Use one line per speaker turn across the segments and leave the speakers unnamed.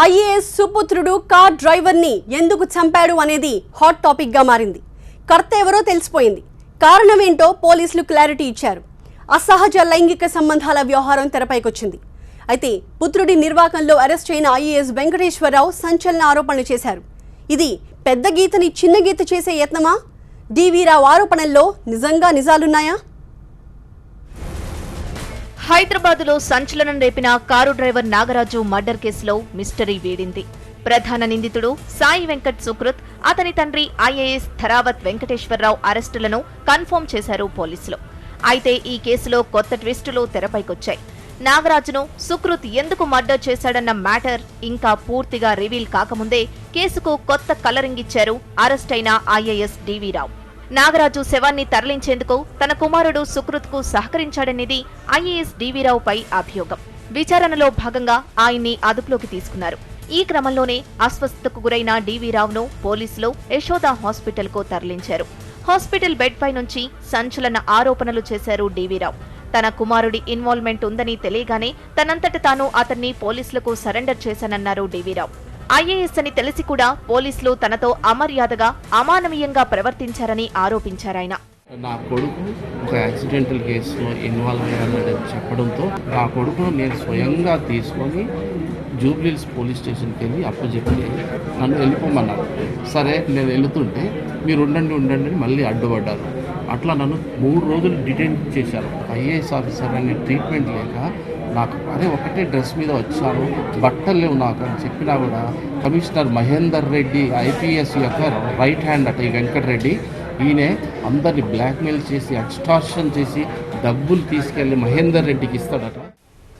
IAS సుపుత్రుడు car డ్రైవర్ని ఎందుకు చంపాడు అనేది హాట్ టాపిక్గా మారింది. కర్త ఎవరో తెలిసిపోయింది. కారణం ఏంటో పోలీసులు క్లారిటీ ఇచ్చారు. అసహజ లైంగిక సంబంధాల వ్యవహారం తెరపైకొచ్చింది. అయితే పుత్రుడి నిర్వాకంలో అరెస్ట్ అయిన ఐఏఎస్ వెంకటేశ్వరరావు సంచలన ఆరోపణలు చేశారు. ఇది పెద్ద గీతని చిన్న గీత చేసే యత్నమా? డివిరావు ఆరోపణల్లో నిజంగా నిజాలున్నాయా?
హైదరాబాద్లో సంచలనం రేపిన కారు డ్రైవర్ నాగరాజు మర్డర్ కేసులో మిస్టరీ వీడింది. ప్రధాన నిందితుడు సాయి వెంకట్ సుకృత్, అతని తండ్రి ఐఏఎస్ ధరావత్ వెంకటేశ్వరరావు అరెస్టులను కన్ఫర్మ్ చేశారు పోలీసులు. అయితే ఈ కేసులో కొత్త ట్విస్టులు తెరపైకొచ్చాయి. నాగరాజును సుకృత్ ఎందుకు మర్డర్ చేశాడన్న మ్యాటర్ ఇంకా పూర్తిగా రివీల్ కాకముందే కేసుకు కొత్త కలరింగ్ ఇచ్చారు అరెస్ట్ అయిన ఐఏఎస్ డివిరావు. నాగరాజు శవాన్ని తరలించేందుకు తన కుమారుడు సుకృత్ కు సహకరించాడనేది ఐఏఎస్ డివిరావుపై అభియోగం. విచారణలో భాగంగా ఆయన్ని అదుపులోకి తీసుకున్నారు. ఈ క్రమంలోనే అస్వస్థతకు గురైన డివిరావును పోలీసులు యశోద హాస్పిటల్ కు తరలించారు. హాస్పిటల్ బెడ్ పై నుంచి సంచలన ఆరోపణలు చేశారు డివిరావు. తన కుమారుడి ఇన్వాల్వ్మెంట్ ఉందని తెలియగానే తనంతట తాను అతన్ని పోలీసులకు సరెండర్ చేశానన్నారు డివిరావు. ఐఏఎస్ అని తెలిసి కూడా పోలీసులు తనతో అమర్యాదగా అమానవీయంగా ప్రవర్తించారని ఆరోపించారాయన.
నా కొడుకు ఒక యాక్సిడెంటల్ కేసులో ఇన్వాల్వ్ అయ్యానని చెప్పడంతో నా కొడుకును నేను స్వయంగా తీసుకొని జూబ్లీహిల్స్ పోలీస్ స్టేషన్కి వెళ్ళి అప్పచెప్పి నన్ను వెళ్ళిపోమన్నారు. సరే నేను వెళుతుంటే మీరు ఉండండి అని మళ్ళీ అడ్డుపడ్డారు. అట్లా నన్ను 3 రోజులు డిటైన్ చేశారు. ఐఏఎస్ ఆఫీసర్ అనే ట్రీట్మెంట్ లేక నాకు ఒకటే డ్రెస్ మీద వచ్చాను, బట్టలు లేవు నాకు అని చెప్పినా కూడా కమిషనర్ మహేందర్ రెడ్డి ఐపీఎస్ యొక్క రైట్ హ్యాండ్ అట ఈ వెంకటరెడ్డి, ఈయనే అందరినీ బ్లాక్మెయిల్ చేసి ఎక్స్టార్షన్ చేసి డబ్బులు తీసుకెళ్లి మహేందర్ రెడ్డికి ఇస్తాడట.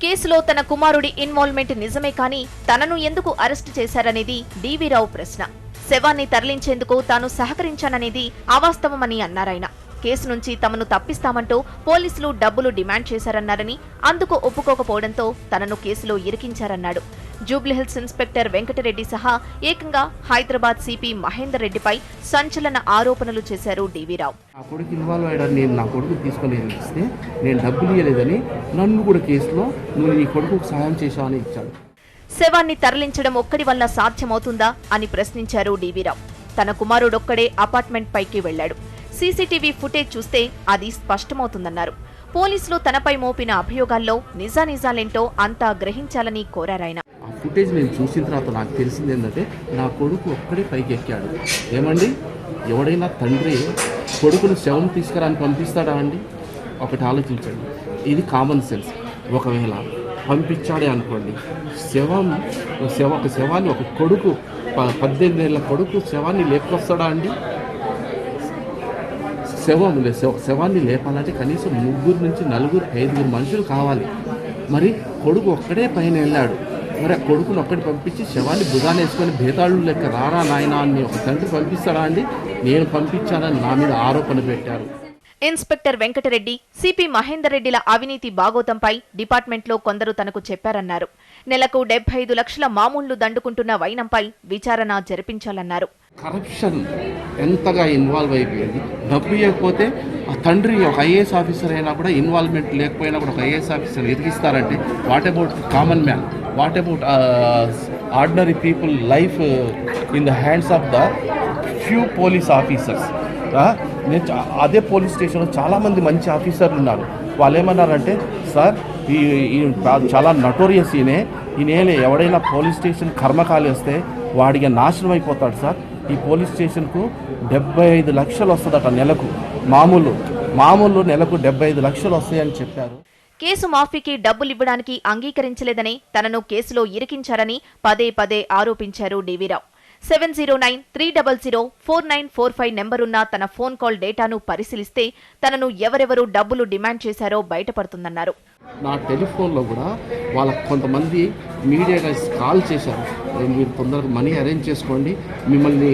కేసులో తన కుమారుడి ఇన్వాల్వ్మెంట్ నిజమే కానీ తనను ఎందుకు అరెస్టు చేశారనేది డివిరావు ప్రశ్న. శవాన్ని తరలించేందుకు తాను సహకరించాననేది అవాస్తవమని అన్నారాయన. కేసు నుంచి తమను తప్పిస్తామంటూ పోలీసులు డబ్బులు డిమాండ్ చేశారన్నారని, అందుకు ఒప్పుకోకపోవడంతో తనను కేసులో ఇరికించారన్నాడు. జూబ్లీహిల్స్ ఇన్స్పెక్టర్ వెంకటరెడ్డి సహా ఏకంగా హైదరాబాద్ సిపి మహేందర్ రెడ్డిపై సంచలన ఆరోపణలు చేశారు డివిరావు.
నా కొడుకు ఇన్వాల్వ్ అయ్యాడని నేను నా కొడుకు తీసుకొని ఇస్తే నేను డబ్బులు ఇవ్వలేదని నన్ను కూడా కేసులో నువ్వు నీ కొడుకు సహాయం చేశావని ఇచ్చాడు.
శవాన్ని తరలించడం ఒక్కడి వల్ల సాధ్యమవుతుందా అని ప్రశ్నించారు డివిరావు. తన కుమారుడొక్కడే అపార్ట్మెంట్ పైకి వెళ్లాడు. సీసీటీవీ ఫుటేజ్ చూస్తే అది స్పష్టమవుతుందన్నారు. పోలీసులు తనపై మోపిన అభియోగాల్లో నిజానిజాలేంటో అంతా గ్రహించాలని కోరారాయన.
ఆ ఫుటేజ్ నేను చూసిన తర్వాత నాకు తెలిసింది ఏంటంటే నా కొడుకు ఒక్కడే పైకి ఎక్కాడు. ఏమండి, ఎవడైనా తండ్రి కొడుకును శవం తీసుకురాని పంపిస్తాడా అండి? ఒకటి ఆలోచించండి, ఇది కామన్ సెన్స్. ఒకవేళ పంపించాడే అనుకోండి, ఒక శవాన్ని ఒక కొడుకు 18 ఏళ్ల కొడుకు శవాన్ని లేపుకొస్తాడా అండి? శవాన్ని లేపాలంటే కనీసం 3 నుంచి 4, 5 మనుషులు కావాలి. మరి కొడుకు ఒక్కడే పైన వెళ్ళాడు. మరి ఆ కొడుకును ఒక్కడి పంపించి శవాన్ని భుజాన్ని వేసుకొని భేతాళు లెక్క రారా నాయనా అని ఒక తండ్రి పంపిస్తాడా అండి? నేను పంపించానని నా మీద ఆరోపణ పెట్టారు.
ఇన్స్పెక్టర్ వెంకటరెడ్డి, సిపి మహేందర్ రెడ్డిల అవినీతి బాగోతంపై డిపార్ట్మెంట్లో కొందరు తనకు చెప్పారన్నారు. నెలకు 75 లక్షల మామూళ్లు దండుకుంటున్న వైనంపై విచారణ జరిపించాలన్నారు.
కరప్షన్ ఎంతగా ఇన్వాల్వ్ అయిపోయింది. డబ్బు ఇవ్వకపోతే ఆ తండ్రి ఒక ఐఏఎస్ ఆఫీసర్ అయినా కూడా ఇన్వాల్వ్మెంట్ లేకపోయినా కూడా ఒక ఐఏఎస్ ఆఫీసర్ ఎదిగిస్తారంటే what about common man, what about ordinary people life in the hands of the few police officers. నేను అదే పోలీస్ స్టేషన్లో చాలామంది మంచి ఆఫీసర్లు ఉన్నారు. వాళ్ళు ఏమన్నారంటే, సార్ ఈ చాలా నటోరియస్ ఈయన ఎవడైనా పోలీస్ స్టేషన్ కర్మకాలి వస్తే వాడికి నాశనం అయిపోతాడు సార్. ఈ పోలీస్ స్టేషన్కు 75 లక్షలు వస్తుందట నెలకు. మామూలు నెలకు 75 లక్షలు వస్తాయని చెప్పారు.
కేసు మాఫీకి డబ్బులివ్వడానికి అంగీకరించలేదని, తనను కేసులో ఇరికించారని పదే ఆరోపించారు డివిరావు. 7093004945 నెంబరున్న తన ఫోన్ కాల్ డేటాను పరిశీలిస్తే తనను ఎవరెవరు డబ్బులు డిమాండ్ చేశారో బయటపడుతుందన్నారు.
నా టెలిఫోన్లో కూడా వాళ్ళకు కొంతమంది మీడియా గైస్ కాల్ చేశారు. మీరు తొందరగా మనీ అరేంజ్ చేసుకోండి, మిమ్మల్ని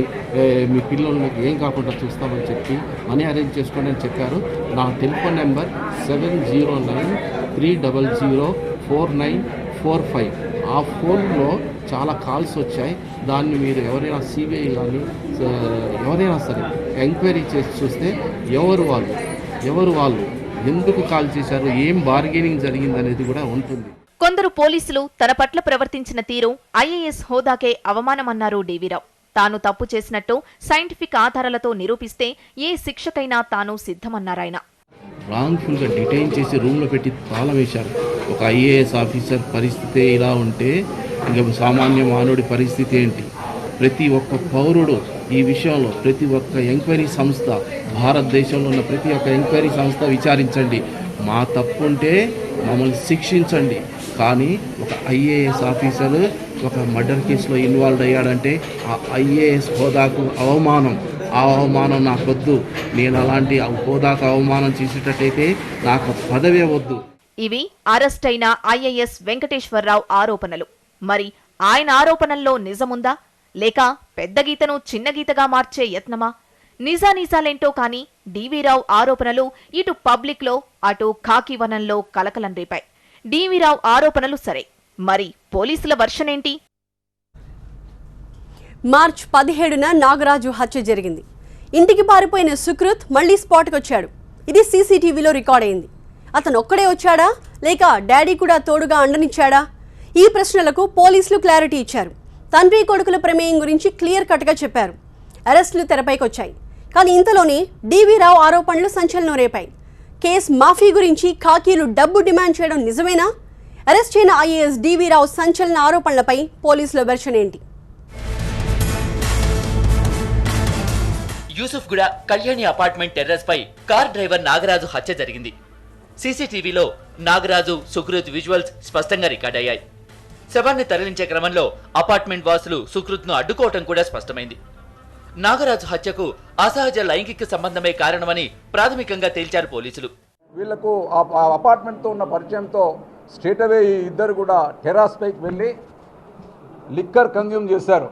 మీ పిల్లలకి ఏం కాకుండా చూస్తామని చెప్పి మనీ అరేంజ్ చేసుకోండి అని చెప్పారు. నా టెలిఫోన్ నెంబర్ 7090304945. ఆ ఫోన్లో చాలా కాల్స్ వచ్చాయి. దాన్ని మీరు ఎవరైనా సిబిఐ కానీ ఎవరైనా సరే ఎంక్వైరీ చేసి చూస్తే ఎవరు వాళ్ళు ఎందుకు కాల్ చేశారు, ఏం బార్గెనింగ్ జరిగిందనేది కూడా ఉంటుంది.
కొందరు పోలీసులు తన పట్ల ప్రవర్తించిన తీరు ఐఏఎస్ హోదాకే అవమానమన్నారు డీవీరావు. తాను తప్పు చేసినట్టు సైంటిఫిక్ ఆధారాలతో నిరూపిస్తే ఏ శిక్షకైనా తాను సిద్ధమన్నారాయన.
రాంగ్ఫుల్గా డిటైన్ చేసి రూమ్లో పెట్టి తాళం వేశారు. ఒక ఐఏఎస్ ఆఫీసర్ పరిస్థితి ఇలా ఉంటే ఇంకా సామాన్య మానవుడి పరిస్థితి ఏంటి? ప్రతి ఒక్క పౌరుడు ఈ విషయంలో, ప్రతి ఒక్క ఎంక్వైరీ సంస్థ, భారతదేశంలో ఉన్న ప్రతి ఒక్క ఎంక్వైరీ సంస్థ విచారించండి. మా తప్పు ఉంటే మమ్మల్ని శిక్షించండి. కానీ ఒక ఐఏఎస్ ఆఫీసర్ ఒక మర్డర్ కేసులో ఇన్వాల్వ్ అయ్యాడంటే ఆ ఐఏఎస్ హోదాకు అవమానం. ఆ అవమానం నాకొద్దు. నేను అలాంటి హోదాకు అవమానం చేసేటట్టయితే నాకు పదవే వద్దు.
ఇవి అరెస్ట్ అయిన ఐఏఎస్ వెంకటేశ్వరరావు ఆరోపణలు. మరి ఆయన ఆరోపణల్లో నిజముందా, లేక పెద్ద గీతను చిన్న గీతగా మార్చే యత్నమా? నిజాలేంటో కానీ డీవీరావు ఆరోపణలు ఇటు పబ్లిక్ లో అటు ఖాకీవనంలో కలకలం రేపాయి. డీవీరావు ఆరోపణలు సరే, మరి పోలీసుల వర్షన్ ఏంటి?
మార్చి 17న నాగరాజు హత్య జరిగింది. ఇంటికి పారిపోయిన సుకృత్ మళ్లీ స్పాట్కి వచ్చాడు. ఇది సీసీటీవీలో రికార్డ్ అయింది. అతను ఒక్కడే వచ్చాడా, లేక డాడీ కూడా తోడుగా అండనిచ్చాడా? ఈ ప్రశ్నలకు పోలీసులు క్లారిటీ ఇచ్చారు. తండ్రి కొడుకుల ప్రమేయం గురించి క్లియర్ కట్గా చెప్పారు. అరెస్టులు తెరపైకొచ్చాయి. కానీ ఇంతలోనే డీవీరావు ఆరోపణలు సంచలనం రేపాయి. కేసు మాఫీ గురించి ఖాకీలు డబ్బు డిమాండ్ చేయడం నిజమేనా? అరెస్ట్ అయిన ఐఏఎస్ డీవీరావు సంచలన ఆరోపణలపై పోలీసుల వెర్షన్ ఏంటి?
యూసుఫ్గూడ కళ్యాణి అపార్ట్మెంట్ టెర్రస్ పై కార్ డ్రైవర్ నాగరాజు హత్య జరిగింది. సీసీటీవీలో నాగరాజు, సుకృత్ విజువల్స్ స్పష్టంగా రికార్డయ్యాయి. శవాన్ని తరలించే క్రమంలో అపార్ట్మెంట్ వాసులు సుకృత్ను అడ్డుకోవటం కూడా స్పష్టమైంది. నాగరాజు హత్యకు అసహజ లైంగిక సంబంధమే కారణమని ప్రాథమికంగా తేల్చారు పోలీసులు.
వీళ్లకు ఆ అపార్ట్మెంట్తో ఉన్న పరిచయంతో స్ట్రేట్ అవే ఈ ఇద్దరు కూడా టెర్రస్ పైకి వెళ్ళి లిక్కర్ కన్జ్యూమ్ చేశారు.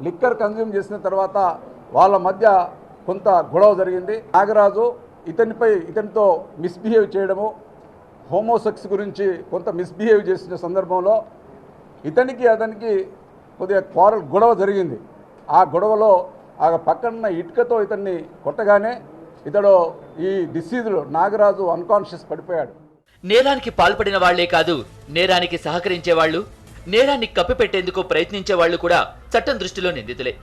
లిక్కర్ కన్జ్యూమ్ చేసిన తర్వాత వాళ్ళ మధ్య కొంత గొడవ జరిగింది. నాగరాజు ఇతనితో మిస్బిహేవ్ చేయడము, హోమోసెక్స్ గురించి కొంత మిస్బిహేవ్ చేసిన సందర్భంలో అతనికి కొద్దిగా గొడవ జరిగింది. ఆ గొడవలో ఆ పక్కన ఇటుకతో ఇతన్ని కొట్టగానే ఇతడు ఈ డిసీజులో నాగరాజు అన్కాన్షియస్ పడిపోయాడు.
నేరానికి పాల్పడిన వాళ్లే కాదు, నేరానికి సహకరించే వాళ్లు, నేరాన్ని కప్పిపెట్టేందుకు ప్రయత్నించే వాళ్లు కూడా చట్టం దృష్టిలో నిందితులే.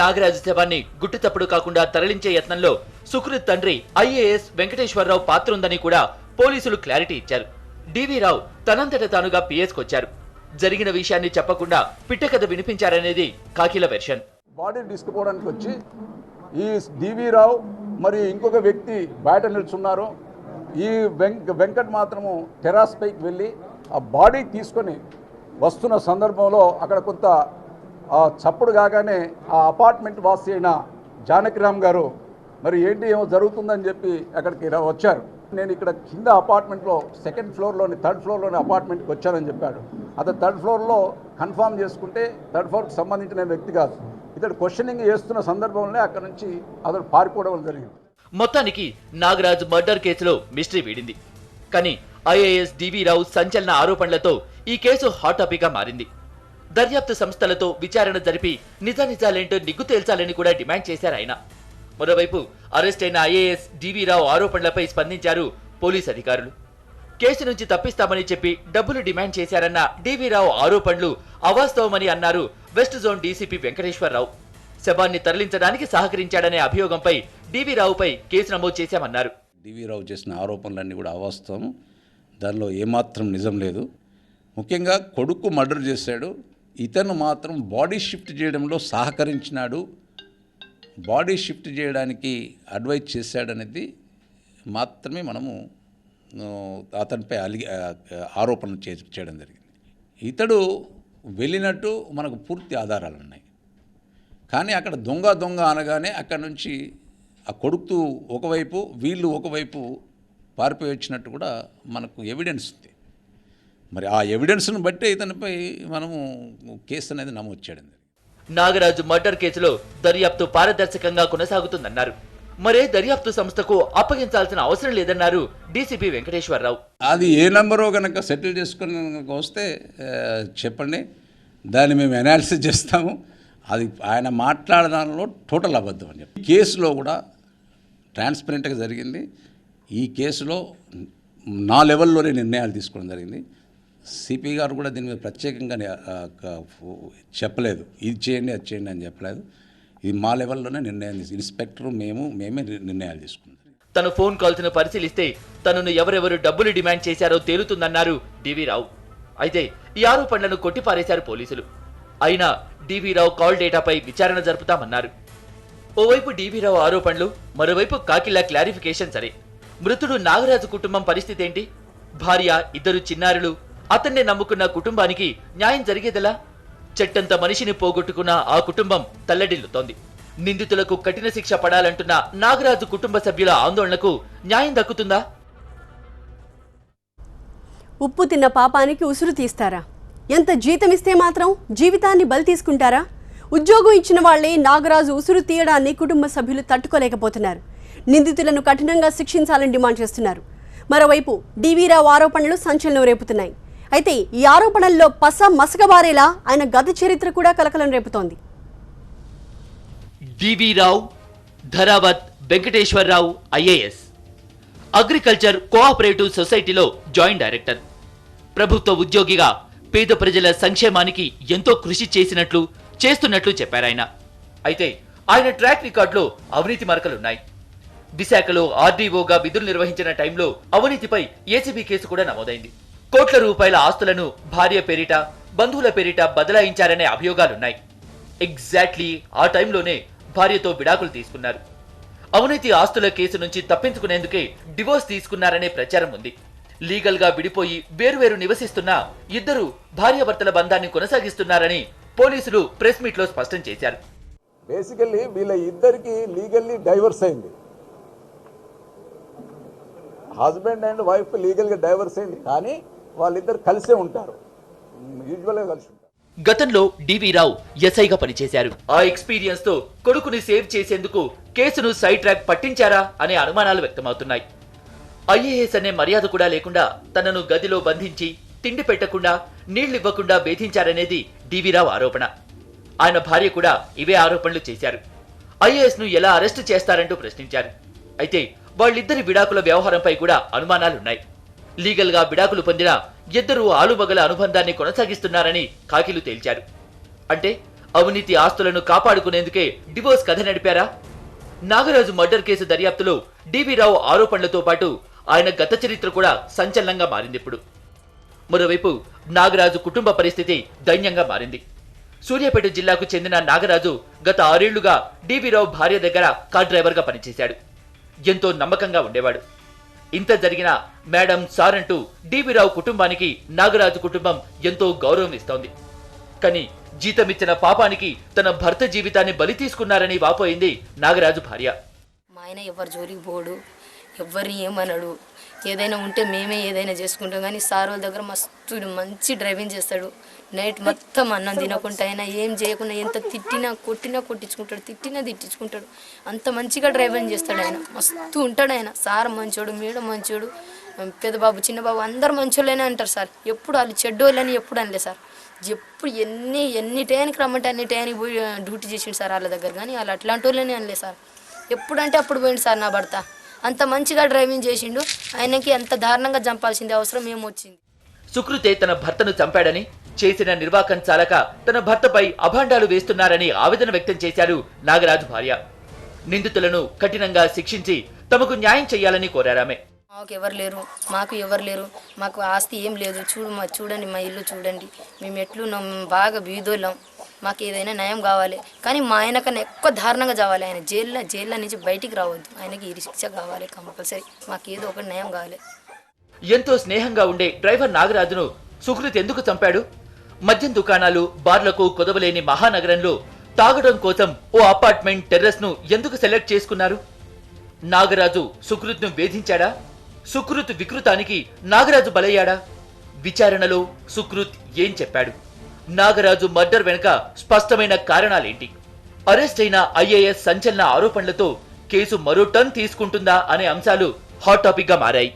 నాగరాజు శవాన్ని గుట్టుతప్పుడు కాకుండా తరలించే యత్నంలో సుకృత్ తండ్రి ఐఏఎస్ వెంకటేశ్వరరావు పాత్ర ఉందని కూడా పోలీసులు క్లారిటీ ఇచ్చారు. డీవీరావు తనంతట తానుగా పిఎస్కొచ్చారు. జరిగిన విషయాన్ని చెప్పకుండా పిట్టకథ వినిపించారనేది కాకిల వెర్షన్.
బాడీ తీసుకుపోవడానికి వచ్చి ఈ డీవీరావు మరి ఇంకొక వ్యక్తి బయట నిల్చున్నారు. ఈ వెంకట్ మాత్రము టెర్రస్ పైకి వెళ్ళి ఆ బాడీ తీసుకొని వస్తున్న సందర్భంలో అక్కడ కొంత చప్పుడు కాగానే ఆ అపార్ట్మెంట్ వాసి అయిన జానకిరామ్ గారు మరి ఏమో జరుగుతుందని చెప్పి అక్కడికి వచ్చారు. నేను ఇక్కడ కింద అపార్ట్మెంట్లో థర్డ్ ఫ్లోర్లోని అపార్ట్మెంట్కి వచ్చానని చెప్పాడు. అతను థర్డ్ ఫ్లోర్లో కన్ఫర్మ్ చేసుకుంటే థర్డ్ ఫ్లోర్కి సంబంధించిన వ్యక్తి కాదు. ఇతడు క్వశ్చనింగ్ చేస్తున్న సందర్భంలోనే అక్కడ నుంచి అతను పారిపోవడం జరిగింది.
మొత్తానికి నాగరాజు మర్డర్ కేసులో మిస్టరీ వీడింది. కానీ ఐఏఎస్ డీవీరావు సంచలన ఆరోపణలతో ఈ కేసు హాట్ టాపిక్ గా మారింది. దర్యాప్తు సంస్థలతో విచారణ జరిపి నిజాలేంటో నిగ్గు తేల్చాలని కూడా డిమాండ్ చేశారు ఆయన. మరోవైపు అరెస్ట్ అయిన ఐఏఎస్ డీవీరావు ఆరోపణలపై స్పందించారు పోలీస్ అధికారులు. కేసు నుంచి తప్పిస్తామని చెప్పి డబ్బులు డిమాండ్ చేశారన్న డీవీరావు ఆరోపణలు అవాస్తవమని అన్నారు వెస్ట్ జోన్ డీసీపీ వెంకటేశ్వరరావు. శవాన్ని తరలించడానికి సహకరించాడనే అభియోగంపై డీవీరావుపై కేసు నమోదు చేశామన్నారు.
డీవీరావు చేసిన ఆరోపణలన్నీ కూడా అవాస్తవం, దానిలో ఏమాత్రం నిజం లేదు. ముఖ్యంగా కొడుకు మర్డర్ చేశాడు, ఇతను మాత్రం బాడీ షిఫ్ట్ చేయడంలో సహకరించినాడు, బాడీ షిఫ్ట్ చేయడానికి అడ్వైజ్ చేశాడనేది మాత్రమే మనము అతనిపై ఆరోపణలు చేయడం జరిగింది. ఇతడు వెళ్ళినట్టు మనకు పూర్తి ఆధారాలు ఉన్నాయి. కానీ అక్కడ దొంగ అనగానే అక్కడి నుంచి ఆ కొడుకు ఒకవైపు వీళ్ళు ఒకవైపు పారిపోయి వచ్చినట్టు కూడా మనకు ఎవిడెన్స్ ఉంది. మరి ఆ ఎవిడెన్స్ను బట్టి ఇతనిపై మనము కేసు అనేది నమోదు చేయడం.
నాగరాజు మర్డర్ కేసులో దర్యాప్తు పారదర్శకంగా కొనసాగుతుందన్నారు. మరే దర్యాప్తు సంస్థకు అప్పగించాల్సిన అవసరం లేదన్నారు డీసీపీ వెంకటేశ్వరరావు.
అది ఏ నంబరో కనుక సెటిల్ చేసుకుని వస్తే చెప్పండి, దాన్ని మేము అనాలిసిస్ చేస్తాము. అది ఆయన మాట్లాడడంలో టోటల్ అబద్ధం అని చెప్పి కేసులో కూడా ట్రాన్స్పరెంట్గా జరిగింది. ఈ కేసులో నా లెవెల్లోనే నిర్ణయాలు తీసుకోవడం జరిగింది. సిపి గారు కూడా దీని మీద ప్రత్యేకంగా చెప్పలేదు, ఇది చేయండి అది చేయండి అని చెప్పలేదు. ఇది మా లెవెల్లోనే నిర్ణయం ఇన్స్పెక్టర్ మేమే నిర్ణయాలు తీసుకున్నాం.
తన ఫోన్ కాల్స్ను పరిశీలిస్తే తనను ఎవరెవరు డబ్బులు డిమాండ్ చేశారో తేలుతుందన్నారు డివి రావు. అయితే ఈ ఆరోపణలను కొట్టిపారేశారు పోలీసులు. అయినా డివి రావు కాల్ డేటాపై విచారణ జరుపుతామన్నారు. ఓవైపు డివి రావు ఆరోపణలు, మరోవైపు కాకిలా క్లారిఫికేషన్. సరే, మృతుడు నాగరాజు కుటుంబం పరిస్థితి ఏంటి? భార్య, 2 చిన్నారులు, అతన్నే నమ్ముకున్న కుటుంబానికి న్యాయం జరిగేదెలా? చెట్టంత మనిషిని పోగొట్టుకున్న ఆ కుటుంబం తల్లడిల్లుతోంది. నిందితులకు కఠిన శిక్ష పడాలంటున్న నాగరాజు కుటుంబ సభ్యుల ఆందోళనకు న్యాయం దక్కుతుందా?
ఉప్పు తిన్న పాపానికి ఉసురు తీస్తారా? ఎంత జీతం ఇస్తే మాత్రం జీవితాన్ని బలి తీసుకుంటారా? ఉద్యోగం ఇచ్చిన వాళ్లే నాగరాజు ఉసురు తీయడాన్ని కుటుంబ సభ్యులు తట్టుకోలేకపోతున్నారు. నిందితులను కఠినంగా శిక్షించాలని డిమాండ్ చేస్తున్నారు. మరోవైపు డివి రావు ఆరోపణలు సంచలనం రేపుతున్నాయి. అయితే ఈ ఆరోపణల్లో పస మసకబారేలా ఆయన గత చరిత్ర కూడా కలకలం రేపుతోంది.
DV Rao, Dharavath Venkateswararao IAS, agriculture cooperative సొసైటీలో జాయింట్ డైరెక్టర్. ప్రభుత్వ ఉద్యోగిగా పేద ప్రజల సంక్షేమానికి ఎంతో కృషి చేస్తున్నట్లు చెప్పారాయన. అయితే ఆయన ట్రాక్ రికార్డులో అవినీతి మరకలున్నాయి. విశాఖలో ఆర్డీఓగా విధులు నిర్వహించిన టైంలో అవినీతిపై ఏసీబీ కేసు కూడా నమోదైంది. కోట్ల రూపాయల ఆస్తులను భార్య పేరిట, బంధువుల పేరిట బదలాయించారనే అభియోగాలున్నాయి. ఎగ్జాక్ట్లీ ఆ టైంలోనే భార్యతో విడాకులు తీసుకున్నారు. అవినీతి ఆస్తుల కేసు నుంచి తప్పించుకునేందుకే డివోర్స్ తీసుకున్నారనే ప్రచారం ఉంది. లీగల్ గా విడిపోయి వేరువేరు నివసిస్తున్న ఇద్దరు భార్యాభర్తల బంధాన్ని కొనసాగిస్తున్నారని పోలీసులు ప్రెస్ మీట్ లో స్పష్టం చేశారు.
బేసికల్లీ వీళ్ళ ఇద్దరికి లీగల్లీ డైవర్స్ అయింది. హస్బెండ్ అండ్ వైఫ్ లీగల్గా డైవర్స్ అయింది, కానీ వాళ్ళిద్దరు కలిసే ఉంటారు, యూజువల్గా కలిసి ఉంటారు.
గతంలో డివి రావు ఎస్ఐగా పనిచేశారు. ఆ ఎక్స్పీరియన్స్ తో కొడుకుని సేవ్ చేసేందుకు కేసును సైడ్ ట్రాక్ పట్టించారా అనే అనుమానాలు వ్యక్తమవుతున్నాయి. ఐఏఎస్ అనే మర్యాద కూడా లేకుండా తనను గదిలో బంధించి తిండి పెట్టకుండా నీళ్లివ్వకుండా వేధించారనేది డివి రావు ఆరోపణ. ఆయన భార్య కూడా ఇవే ఆరోపణలు చేశారు. ఐఏఎస్ ను ఎలా అరెస్టు చేస్తారంటూ ప్రశ్నించారు. అయితే వాళ్ళిద్దరి విడాకుల వ్యవహారంపై కూడా అనుమానాలున్నాయి. లీగల్ గా విడాకులు పొందిన ఇద్దరు ఆలుమగల అనుబంధాన్ని కొనసాగిస్తున్నారని కాకిలు తేల్చారు. అంటే అవినీతి ఆస్తులను కాపాడుకునేందుకే డివోర్స్ కథ నడిపారా? నాగరాజు మర్డర్ కేసు దర్యాప్తులో డివి రావు ఆరోపణలతో పాటు ఆయన గత చరిత్ర కూడా సంచలనంగా మారింది. ఇప్పుడు మరోవైపు నాగరాజు కుటుంబ పరిస్థితి దైన్యంగా మారింది. సూర్యాపేట జిల్లాకు చెందిన నాగరాజు గత 6 ఏళ్లుగా డివి రావు భార్య దగ్గర కార్ డ్రైవర్ గా పనిచేశాడు. ఎంతో నమ్మకంగా ఉండేవాడు. ఇంత జరిగినా మేడం సార్ అంటూ డివి రావు కుటుంబానికి నాగరాజు కుటుంబం ఎంతో గౌరవం ఇస్తోంది. కానీ జీతమిచ్చిన పాపానికి తన భర్త జీవితాన్ని బలి తీసుకున్నారని వాపోయింది నాగరాజు భార్య.
మా ఆయన ఎవరు జోలికి పోడు, ఎవరిని ఏమనడు, ఏదైనా ఉంటే మేమే ఏదైనా చేసుకుంటాం. కానీ సార్ వాళ్ళ దగ్గర మంచి డ్రైవింగ్ చేస్తాడు. నైట్ మొత్తం అన్నం తినకుండా అయినా ఏం చేయకుండా ఎంత తిట్టినా కొట్టించుకుంటాడు, తిట్టించుకుంటాడు. అంత మంచిగా డ్రైవింగ్ చేస్తాడు ఆయన. మస్తు ఉంటాడు ఆయన. సార్ మంచోడు, మేడం మంచోడు, పెద్ద బాబు చిన్న బాబు అందరు మంచోళ్ళనే అంటారు సార్. ఎప్పుడు వాళ్ళు చెడ్డోళ్ళని ఎప్పుడు అనలే సార్. ఎప్పుడు ఎన్ని టైంకి రమ్మంటే అన్ని టైంకి పోయి డ్యూటీ చేసిండు సార్ వాళ్ళ దగ్గర. కానీ వాళ్ళు అట్లాంటి వాళ్ళని అనలే సార్. ఎప్పుడంటే అప్పుడు పోయిండు సార్ నా భర్త. అంత మంచిగా డ్రైవింగ్ చేసిండు. ఆయనకి అంత దారుణంగా చంపాల్సింది అవసరం ఏమొచ్చింది?
సుకృతే తన భర్తను చంపాడని, చేసిన నిర్వాకం చాలక తన భర్తపై అభాండాలు వేస్తున్నారని ఆవేదన వ్యక్తం చేశారు నాగరాజు భార్య. నిందితులను కఠినంగా శిక్షించి తమకు న్యాయం చేయాలని కోరారామె.
మాకు ఎవరు లేరు, మాకు ఆస్తి ఏం లేదు. చూడండి మా ఇల్లు చూడండి, మేము ఎట్లున్నాం, బాగా బీదోళ్ళం. మాకు ఏదైనా న్యాయం కావాలి. కానీ మా ఆయన కన్నా ఎక్కువ దారుణంగా కావాలి. ఆయన జైల్లో నుంచి బయటికి రావద్దు. ఆయనకి ఈ శిక్ష కావాలి కంపల్సరీ. మాకు ఏదో ఒక న్యాయం కావాలి.
ఎంతో స్నేహంగా ఉండే డ్రైవర్ నాగరాజును సుకృత్ ఎందుకు చంపాడు? మద్యం దుకాణాలు, బార్లకు కొదవలేని మహానగరంలో తాగడం కోసం ఓ అపార్ట్మెంట్ టెర్రస్ ను ఎందుకు సెలెక్ట్ చేసుకున్నారు? నాగరాజు సుకృత్ను వేధించాడా? సుకృత్ వికృతానికి నాగరాజు బలయ్యాడా? విచారణలో సుకృత్ ఏం చెప్పాడు? నాగరాజు మర్డర్ వెనుక స్పష్టమైన కారణాలేంటి? అరెస్ట్ అయిన ఐఏఎస్ సంచలన ఆరోపణలతో కేసు మరో టర్న్ తీసుకుంటుందా అనే అంశాలు హాట్ టాపిక్ గా మారాయి.